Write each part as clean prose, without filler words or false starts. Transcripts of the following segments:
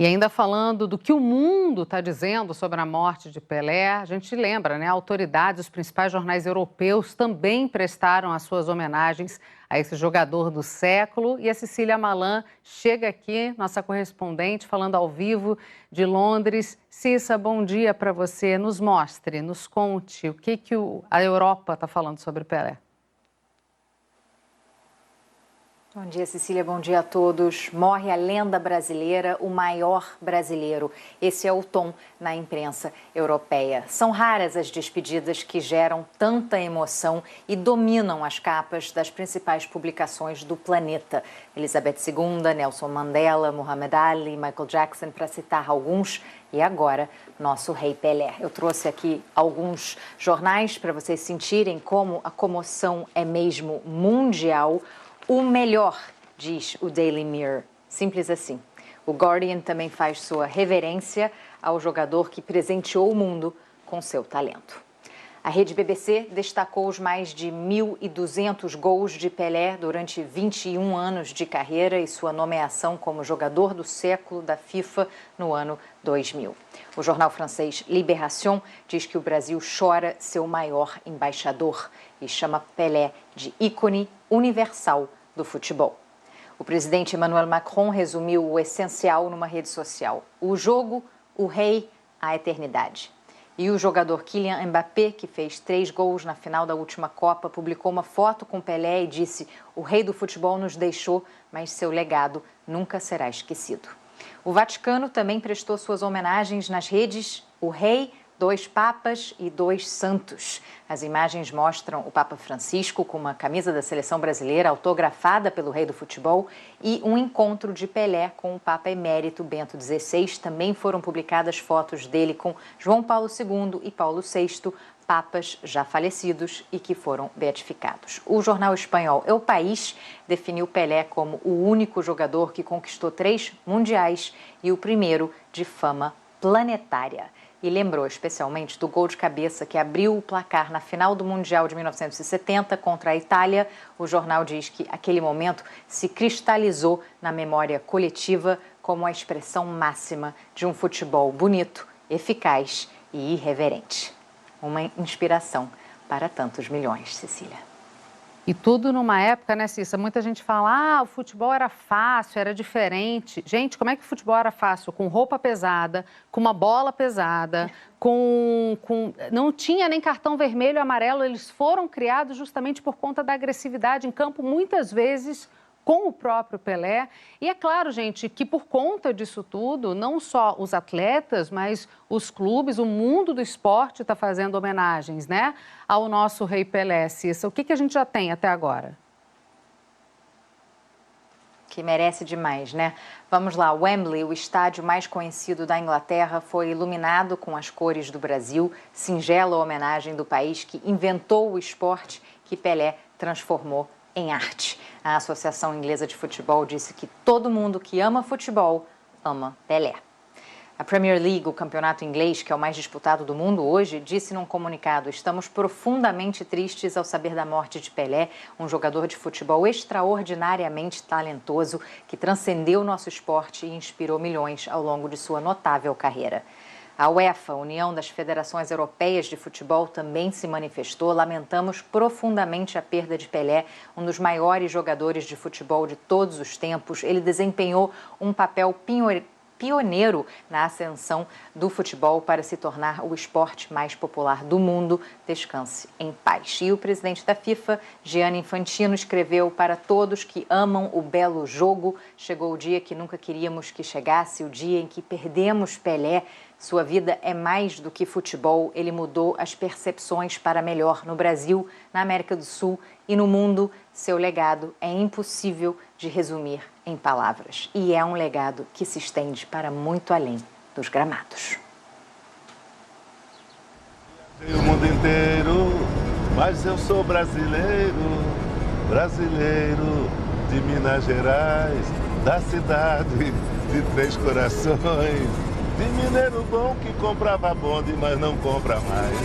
E ainda falando do que o mundo está dizendo sobre a morte de Pelé, a gente lembra, né? Autoridades, os principais jornais europeus também prestaram as suas homenagens a esse jogador do século. E a Cecília Malan chega aqui, nossa correspondente, falando ao vivo de Londres. Cissa, bom dia para você. Nos mostre, nos conte o que a Europa está falando sobre Pelé. Bom dia, Cecília. Bom dia a todos. Morre a lenda brasileira, o maior brasileiro. Esse é o tom na imprensa europeia. São raras as despedidas que geram tanta emoção e dominam as capas das principais publicações do planeta. Elizabeth II, Nelson Mandela, Muhammad Ali, Michael Jackson, para citar alguns. E agora, nosso rei Pelé. Eu trouxe aqui alguns jornais para vocês sentirem como a comoção é mesmo mundial. O melhor, diz o Daily Mirror. Simples assim. O Guardian também faz sua reverência ao jogador que presenteou o mundo com seu talento. A rede BBC destacou os mais de 1.200 gols de Pelé durante 21 anos de carreira e sua nomeação como jogador do século da FIFA no ano 2000. O jornal francês Libération diz que o Brasil chora seu maior embaixador e chama Pelé de ícone universal do futebol. O presidente Emmanuel Macron resumiu o essencial numa rede social: o jogo, o rei, a eternidade. E o jogador Kylian Mbappé, que fez 3 gols na final da última Copa, publicou uma foto com Pelé e disse: o rei do futebol nos deixou, mas seu legado nunca será esquecido. O Vaticano também prestou suas homenagens nas redes: o rei, 2 papas e 2 santos. As imagens mostram o Papa Francisco com uma camisa da seleção brasileira autografada pelo rei do futebol e um encontro de Pelé com o Papa Emérito Bento XVI. Também foram publicadas fotos dele com João Paulo II e Paulo VI, papas já falecidos e que foram beatificados. O jornal espanhol El País definiu Pelé como o único jogador que conquistou 3 mundiais e o primeiro de fama planetária. E lembrou especialmente do gol de cabeça que abriu o placar na final do Mundial de 1970 contra a Itália. O jornal diz que aquele momento se cristalizou na memória coletiva como a expressão máxima de um futebol bonito, eficaz e irreverente. Uma inspiração para tantos milhões, Cecília. E tudo numa época, né, Cissa? Muita gente fala, o futebol era fácil, era diferente. Gente, como é que o futebol era fácil? Com roupa pesada, com uma bola pesada, não tinha nem cartão vermelho e amarelo. Eles foram criados justamente por conta da agressividade em campo, muitas vezes com o próprio Pelé. E é claro, gente, que por conta disso tudo, não só os atletas, mas os clubes, o mundo do esporte está fazendo homenagens, né, ao nosso rei Pelé. Cissa, o que a gente já tem até agora? Que merece demais, né? Vamos lá, Wembley, o estádio mais conhecido da Inglaterra, foi iluminado com as cores do Brasil, singela homenagem do país que inventou o esporte que Pelé transformou em arte. A Associação Inglesa de Futebol disse que todo mundo que ama futebol ama Pelé. A Premier League, o campeonato inglês, que é o mais disputado do mundo hoje, disse num comunicado: estamos profundamente tristes ao saber da morte de Pelé, um jogador de futebol extraordinariamente talentoso que transcendeu nosso esporte e inspirou milhões ao longo de sua notável carreira. A UEFA, União das Federações Europeias de Futebol, também se manifestou. Lamentamos profundamente a perda de Pelé, um dos maiores jogadores de futebol de todos os tempos. Ele desempenhou um papel pioneiro na ascensão do futebol para se tornar o esporte mais popular do mundo. Descanse em paz. E o presidente da FIFA, Gianni Infantino, escreveu: para todos que amam o belo jogo, chegou o dia que nunca queríamos que chegasse, o dia em que perdemos Pelé. Sua vida é mais do que futebol. Ele mudou as percepções para melhor no Brasil, na América do Sul e no mundo. Seu legado é impossível de resumir em palavras. E é um legado que se estende para muito além dos gramados. O mundo inteiro, mas eu sou brasileiro, brasileiro de Minas Gerais, da cidade de Três Corações. De mineiro bom que comprava bonde, mas não compra mais.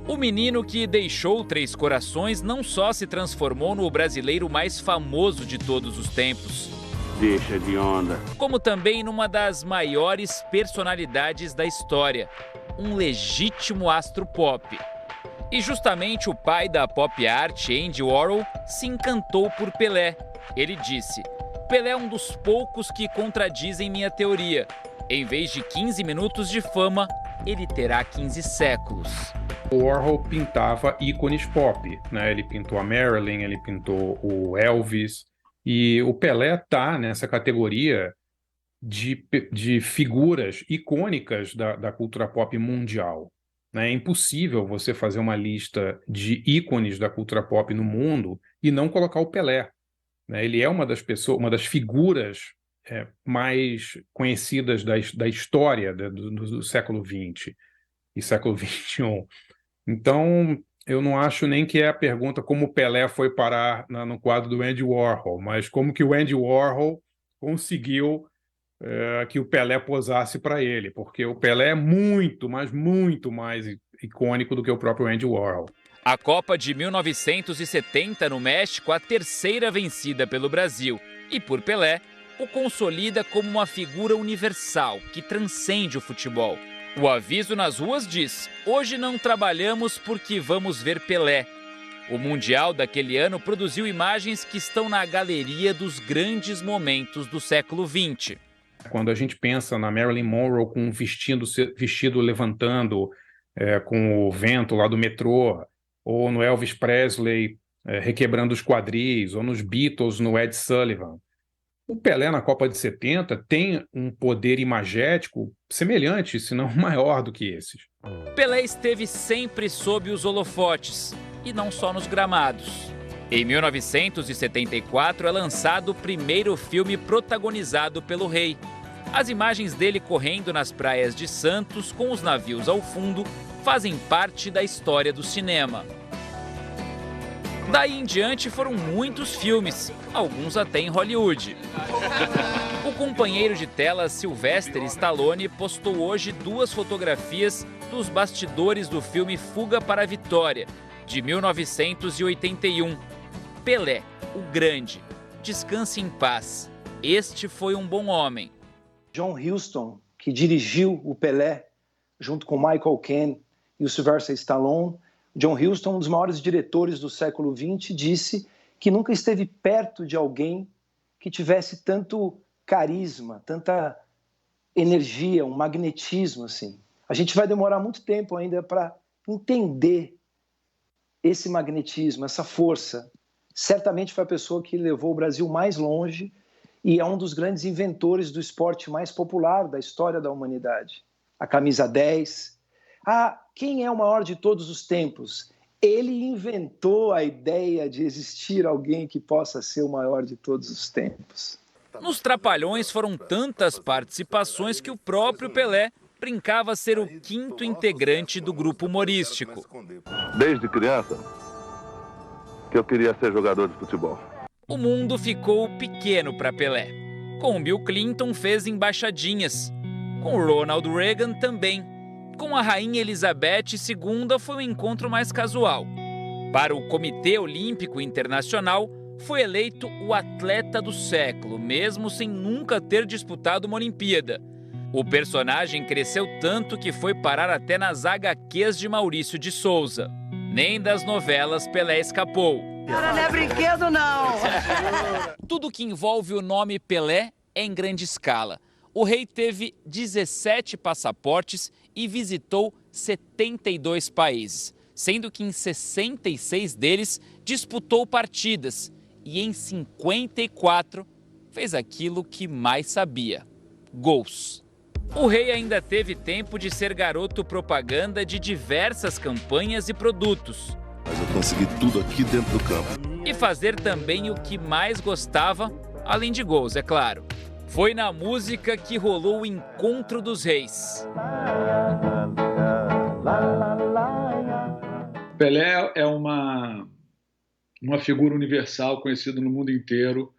O menino que deixou Três Corações não só se transformou no brasileiro mais famoso de todos os tempos. Deixa de onda. Como também numa das maiores personalidades da história, um legítimo astro pop. E justamente o pai da pop art, Andy Warhol, se encantou por Pelé. Ele disse: Pelé é um dos poucos que contradizem minha teoria. Em vez de 15 minutos de fama, ele terá 15 séculos. O Warhol pintava ícones pop, né? Ele pintou a Marilyn, ele pintou o Elvis, e o Pelé está nessa categoria de figuras icônicas da cultura pop mundial. É impossível você fazer uma lista de ícones da cultura pop no mundo e não colocar o Pelé. Ele é uma das figuras mais conhecidas da história do século XX e século XXI. Então, eu não acho nem que é a pergunta como o Pelé foi parar no quadro do Andy Warhol, mas como que o Andy Warhol conseguiu que o Pelé posasse para ele, porque o Pelé é muito, mas muito mais icônico do que o próprio Andy Warhol. A Copa de 1970 no México, a terceira vencida pelo Brasil, e por Pelé, o consolida como uma figura universal que transcende o futebol. O aviso nas ruas diz: hoje não trabalhamos porque vamos ver Pelé. O Mundial daquele ano produziu imagens que estão na galeria dos grandes momentos do século XX. Quando a gente pensa na Marilyn Monroe com um vestido levantando com o vento lá do metrô, ou no Elvis Presley requebrando os quadris, ou nos Beatles no Ed Sullivan, o Pelé na Copa de 70 tem um poder imagético semelhante, se não maior do que esses. Pelé esteve sempre sob os holofotes, e não só nos gramados. Em 1974 é lançado o primeiro filme protagonizado pelo rei. As imagens dele correndo nas praias de Santos com os navios ao fundo fazem parte da história do cinema. Daí em diante foram muitos filmes, alguns até em Hollywood. O companheiro de tela Sylvester Stallone postou hoje 2 fotografias dos bastidores do filme Fuga para a Vitória, de 1981. Pelé, o grande, descanse em paz. Este foi um bom homem. John Huston, que dirigiu o Pelé, junto com Michael Caine e o Sylvester Stallone, John Huston, um dos maiores diretores do século XX, disse que nunca esteve perto de alguém que tivesse tanto carisma, tanta energia, um magnetismo assim. A gente vai demorar muito tempo ainda para entender esse magnetismo, essa força. Certamente foi a pessoa que levou o Brasil mais longe e é um dos grandes inventores do esporte mais popular da história da humanidade. A camisa 10. Quem é o maior de todos os tempos? Ele inventou a ideia de existir alguém que possa ser o maior de todos os tempos. Nos Trapalhões foram tantas participações que o próprio Pelé brincava ser o 5º integrante do grupo humorístico. Desde criança, que eu queria ser jogador de futebol. O mundo ficou pequeno para Pelé. Com Bill Clinton fez embaixadinhas. Com Ronald Reagan também. Com a Rainha Elizabeth II foi um encontro mais casual. Para o Comitê Olímpico Internacional, foi eleito o atleta do século, mesmo sem nunca ter disputado uma Olimpíada. O personagem cresceu tanto que foi parar até nas HQs de Maurício de Souza. Nem das novelas Pelé escapou. Cara, não é brinquedo, não! Tudo que envolve o nome Pelé é em grande escala. O rei teve 17 passaportes e visitou 72 países, sendo que em 66 deles disputou partidas e em 54 fez aquilo que mais sabia: gols. O rei ainda teve tempo de ser garoto propaganda de diversas campanhas e produtos. Mas eu consegui tudo aqui dentro do campo. E fazer também o que mais gostava, além de gols, é claro. Foi na música que rolou o Encontro dos Reis. Pelé é uma figura universal conhecida no mundo inteiro.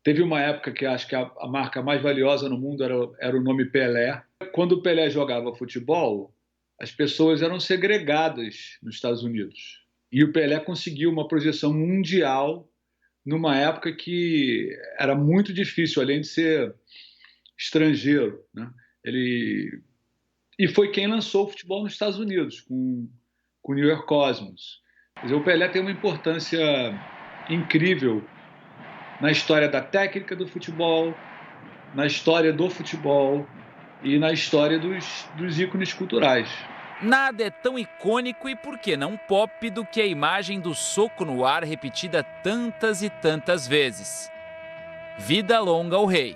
Teve uma época que acho que a marca mais valiosa no mundo era o nome Pelé. Quando o Pelé jogava futebol, as pessoas eram segregadas nos Estados Unidos. E o Pelé conseguiu uma projeção mundial numa época que era muito difícil, além de ser estrangeiro, né? E foi quem lançou o futebol nos Estados Unidos, com o New York Cosmos. Quer dizer, o Pelé tem uma importância incrível na história da técnica do futebol, na história do futebol e na história dos ícones culturais. Nada é tão icônico e, por que não pop, do que a imagem do soco no ar repetida tantas e tantas vezes. Vida longa ao rei.